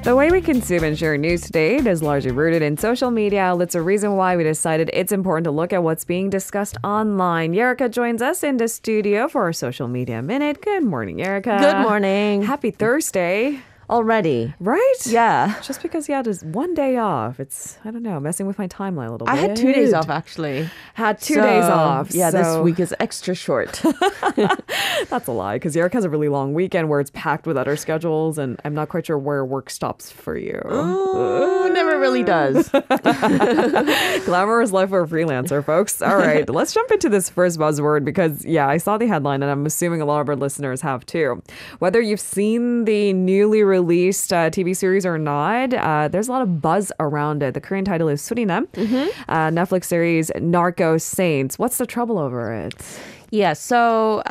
The way we consume and share news today is largely rooted in social media outlets, a reason why we decided it's important to look at what's being discussed online. Yerika joins us in the studio for our social media minute. Good morning, Yerika. Good morning. Happy Thursday. Already. Right? Yeah. Just because you had just one day off, it's, I don't know, messing with my timeline a little bit. I had 2 days off, actually. Had 2 days off. Yeah, so this week is extra short. That's a lie, because Yerika has a really long weekend where it's packed with other schedules, and I'm not quite sure where work stops for you. Ooh, never really does. Glamorous life for a freelancer, folks. All right, let's jump into this first buzzword because, yeah, I saw the headline and I'm assuming a lot of our listeners have too. Whether you've seen the newly released TV series or not, there's a lot of buzz around it. The Korean title is Suriname. Netflix series Narco-Saints. What's the trouble over it? Yeah, so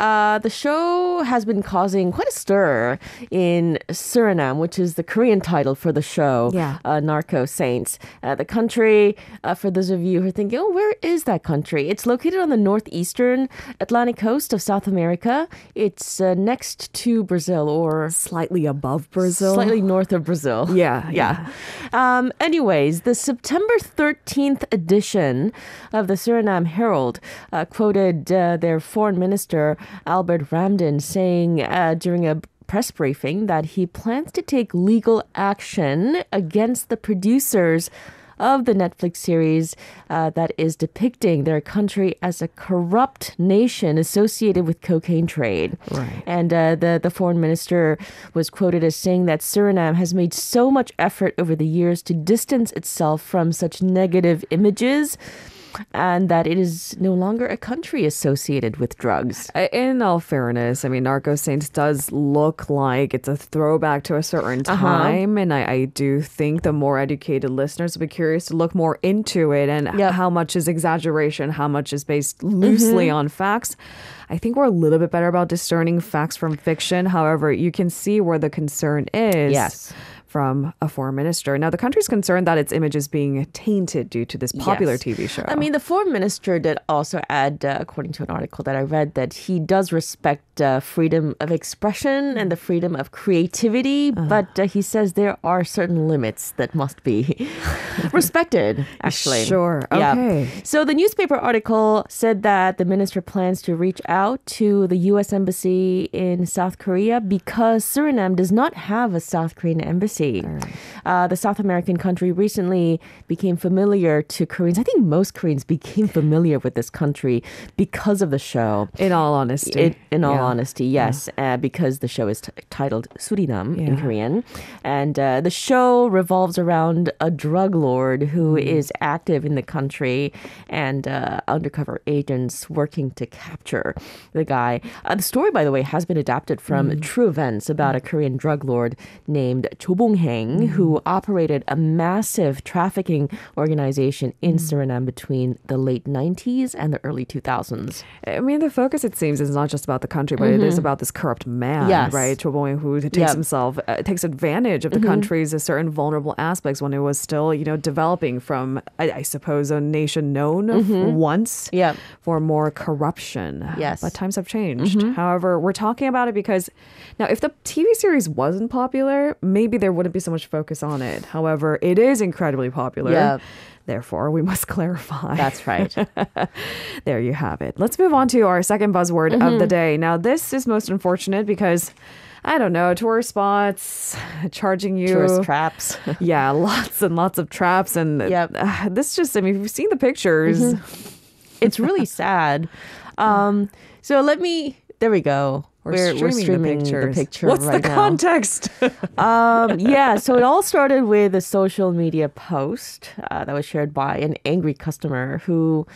the show has been causing quite a stir in Suriname, which is the Korean title for the show, Narco-Saints. The country, for those of you who are thinking, oh, where is that country? It's located on the northeastern Atlantic coast of South America. It's next to Brazil, or Slightly above Brazil. slightly north of Brazil. Yeah. Anyways, the September 13th edition of the Suriname Herald quoted their foreign minister, Albert Ramden, saying during a press briefing that he plans to take legal action against the producers of the Netflix series that is depicting their country as a corrupt nation associated with cocaine trade. Right. And the foreign minister was quoted as saying that Suriname has made so much effort over the years to distance itself from such negative images, and that it is no longer a country associated with drugs. In all fairness, I mean, Narco-Saints does look like it's a throwback to a certain time. And I do think the more educated listeners will be curious to look more into it and how much is exaggeration, how much is based loosely on facts. I think we're a little bit better about discerning facts from fiction. However, you can see where the concern is. Yes. From a foreign minister. Now, the country's concerned that its image is being tainted due to this popular TV show. I mean, the foreign minister did also add, according to an article that I read, that he does respect freedom of expression and the freedom of creativity, but he says there are certain limits that must be respected, actually. Sure. Okay. Yeah. So the newspaper article said that the minister plans to reach out to the U.S. Embassy in South Korea because Suriname does not have a South Korean embassy. The South American country recently became familiar to Koreans. I think most Koreans became familiar with this country because of the show. In all honesty. In all honesty, yes. Because the show is titled Suriname in Korean. And the show revolves around a drug lord who is active in the country and undercover agents working to capture the guy. The story, by the way, has been adapted from true events about a Korean drug lord named Heng, who operated a massive trafficking organization in Suriname between the late 90s and the early 2000s. I mean, the focus, it seems, is not just about the country, but it is about this corrupt man, right? Heng, who takes takes advantage of the country's certain vulnerable aspects when it was still, developing from, I suppose, a nation known once for more corruption. Yes. But times have changed. However, we're talking about it because now, if the TV series wasn't popular, maybe there wouldn't be so much focus on it. However, it is incredibly popular. Yeah. Therefore, we must clarify. That's right. There you have it. Let's move on to our second buzzword of the day. Now, this is most unfortunate because, I don't know, tourist spots, charging you. Tourist traps. Yeah, lots and lots of traps. And this just, I mean, if you've seen the pictures. It's really sad. So there we go. We're streaming the picture What's right the now. context? So it all started with a social media post that was shared by an angry customer who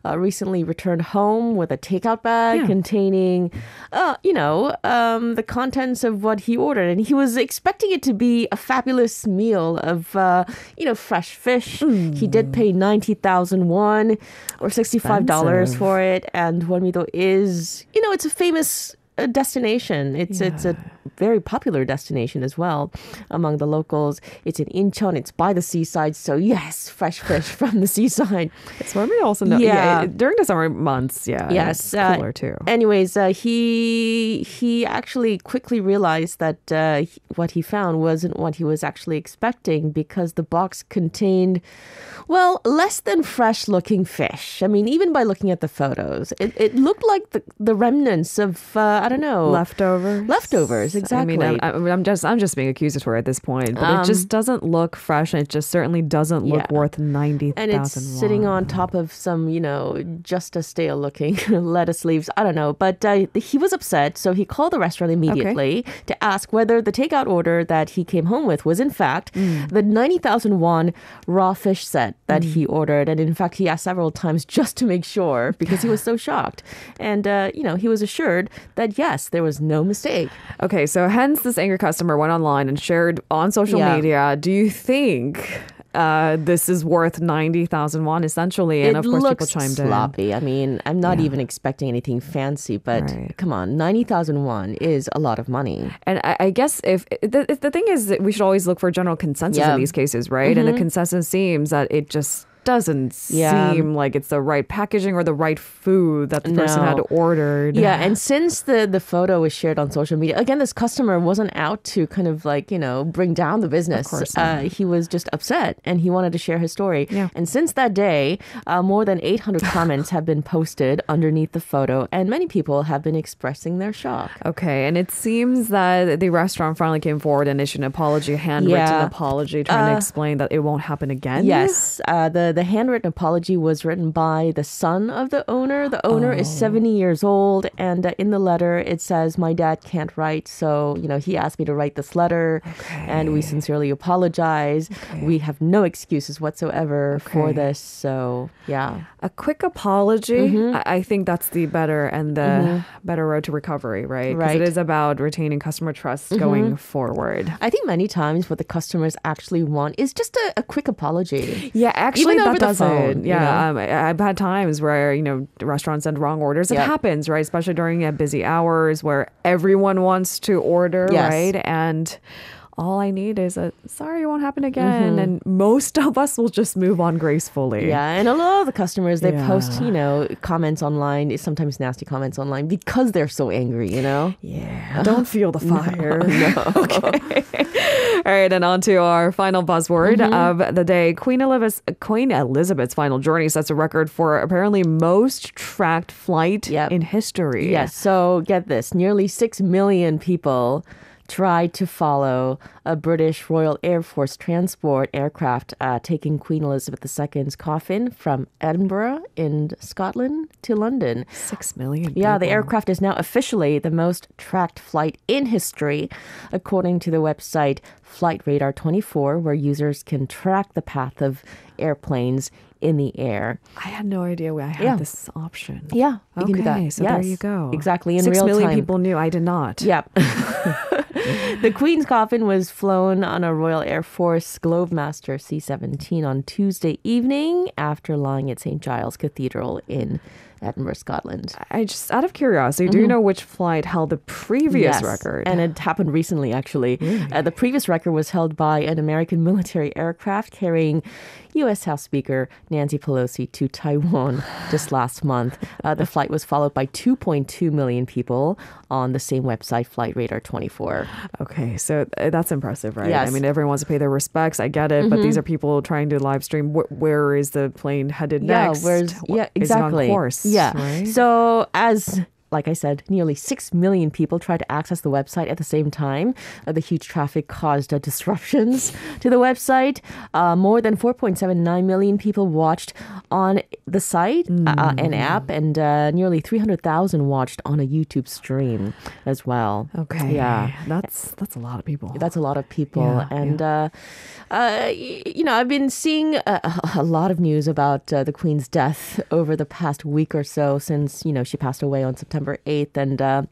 recently returned home with a takeout bag containing, the contents of what he ordered. And he was expecting it to be a fabulous meal of, fresh fish. He did pay 90,000 won or $65 for it. And Weolmido is, it's a famous a destination. It's a very popular destination as well among the locals. It's in Incheon. It's by the seaside. So yes, fresh fish from the seaside. So let me also know. During the summer months, it's cooler too. Anyways, he actually quickly realized that what he found wasn't what he was actually expecting, because the box contained, well, less than fresh looking fish. I mean, even by looking at the photos, it looked like the remnants of, I don't know. Leftovers, exactly. I mean, I'm just being accusatory at this point, but it just doesn't look fresh, and it just certainly doesn't look worth 90,000 And it's sitting on top of some, just a stale looking lettuce leaves. I don't know. But he was upset, so he called the restaurant immediately to ask whether the takeout order that he came home with was in fact the 90,000 won raw fish set that he ordered. And in fact, he asked several times just to make sure, because he was so shocked. And, he was assured that, yes, there was no mistake. Okay, so hence this angry customer went online and shared on social media. Do you think this is worth 90,000 won, essentially? And of course, people chimed sloppy. I mean, I'm not even expecting anything fancy, but come on, 90,000 won is a lot of money. And I guess if the thing is that we should always look for general consensus in these cases, right? And the consensus seems that it just doesn't seem like it's the right packaging or the right food that the person had ordered. Yeah, and since the photo was shared on social media, again, this customer wasn't out to kind of bring down the business. Of course. He was just upset, and he wanted to share his story. Yeah. And since that day, more than 800 comments have been posted underneath the photo, and many people have been expressing their shock. Okay, and it seems that the restaurant finally came forward and issued an apology, a handwritten apology, trying to explain that it won't happen again. Yes, the handwritten apology was written by the son of the owner. The owner is 70 years old, and in the letter it says, "My dad can't write, so he asked me to write this letter, and we sincerely apologize. We have no excuses whatsoever for this." So yeah, a quick apology. I think that's the better and the better road to recovery, right? Because it is about retaining customer trust going forward. I think many times what the customers actually want is just a quick apology. Yeah, actually, even over that the phone. Yeah, I've had times where restaurants send wrong orders. It happens, right? Especially during busy hours where everyone wants to order, right? And all I need is sorry, it won't happen again. And most of us will just move on gracefully. Yeah, and a lot of the customers, they post, comments online, sometimes nasty comments online, because they're so angry, Yeah, don't feel the fire. No. Okay. All right, and on to our final buzzword of the day. Queen Elizabeth's final journey sets a record for apparently most tracked flight in history. Yes, so get this. Nearly 6 million people tried to follow a British Royal Air Force transport aircraft taking Queen Elizabeth II's coffin from Edinburgh in Scotland to London. 6 million people. Yeah, the aircraft is now officially the most tracked flight in history, according to the website Flight Radar 24, where users can track the path of airplanes in the air. I had no idea I had this option. Yeah, you can do that. So there you go. Exactly, in real time. 6 million people knew. I did not. Yep. The Queen's coffin was flown on a Royal Air Force Globemaster C-17 on Tuesday evening after lying at St. Giles Cathedral in Edinburgh, Scotland. I just, out of curiosity, do you know which flight held the previous record? And it happened recently, actually. Really? The previous record was held by an American military aircraft carrying U.S. House Speaker Nancy Pelosi to Taiwan just last month. The flight was followed by 2.2 million people on the same website, Flight Radar 24. Okay, so that's impressive, right? Yes. I mean, everyone wants to pay their respects. I get it, but these are people trying to live stream. Where is the plane headed next? Exactly. Is it on course? Yeah. Right? So like I said, nearly 6 million people tried to access the website at the same time. The huge traffic caused disruptions to the website. More than 4.79 million people watched on the site and app, and nearly 300,000 watched on a YouTube stream as well. Okay. Yeah. That's a lot of people. That's a lot of people. I've been seeing a lot of news about the Queen's death over the past week or so since, she passed away on September September 8th. And,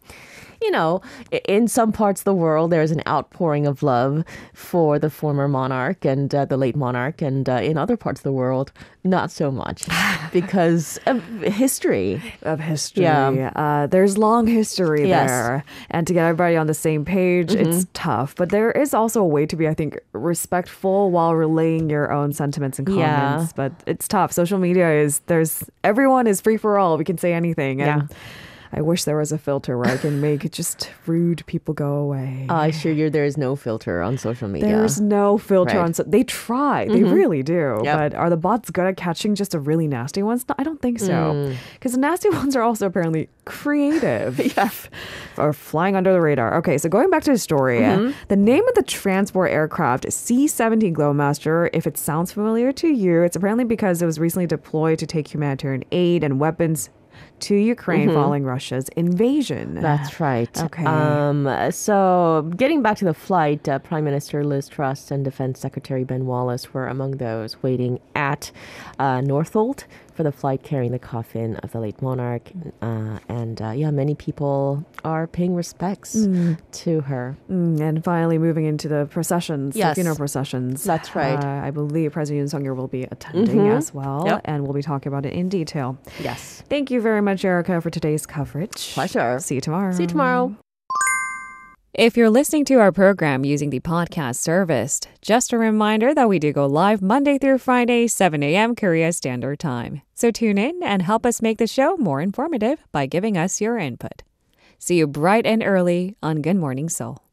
in some parts of the world, there's an outpouring of love for the former monarch and the late monarch. And in other parts of the world, not so much because of history. Yeah. There's long history there. And to get everybody on the same page, it's tough. But there is also a way to be, I think, respectful while relaying your own sentiments and comments. Yeah. But it's tough. Social media everyone is free for all. We can say anything. And I wish there was a filter where I can make just rude people go away. I assure you there is no filter on social media. There's no filter on... They try. They really do. Yep. But are the bots good at catching just the really nasty ones? No, I don't think so. Because the nasty ones are also apparently creative. Or flying under the radar. Okay, so going back to the story. The name of the transport aircraft is C-17 Glowmaster. If it sounds familiar to you, it's apparently because it was recently deployed to take humanitarian aid and weapons to Ukraine following Russia's invasion. That's right. Okay. So getting back to the flight, Prime Minister Liz Truss and Defense Secretary Ben Wallace were among those waiting at Northolt for the flight carrying the coffin of the late monarch. Many people are paying respects to her. And finally, moving into the processions, the Yes. funeral processions. That's right. I believe President Yoon Suk-yeol will be attending as well. Yep. And we'll be talking about it in detail. Yes. Thank you very much, Erica, for today's coverage. Pleasure. See you tomorrow. See you tomorrow. If you're listening to our program using the podcast service, just a reminder that we do go live Monday through Friday, 7 a.m. Korea Standard Time. So tune in and help us make the show more informative by giving us your input. See you bright and early on Good Morning Seoul.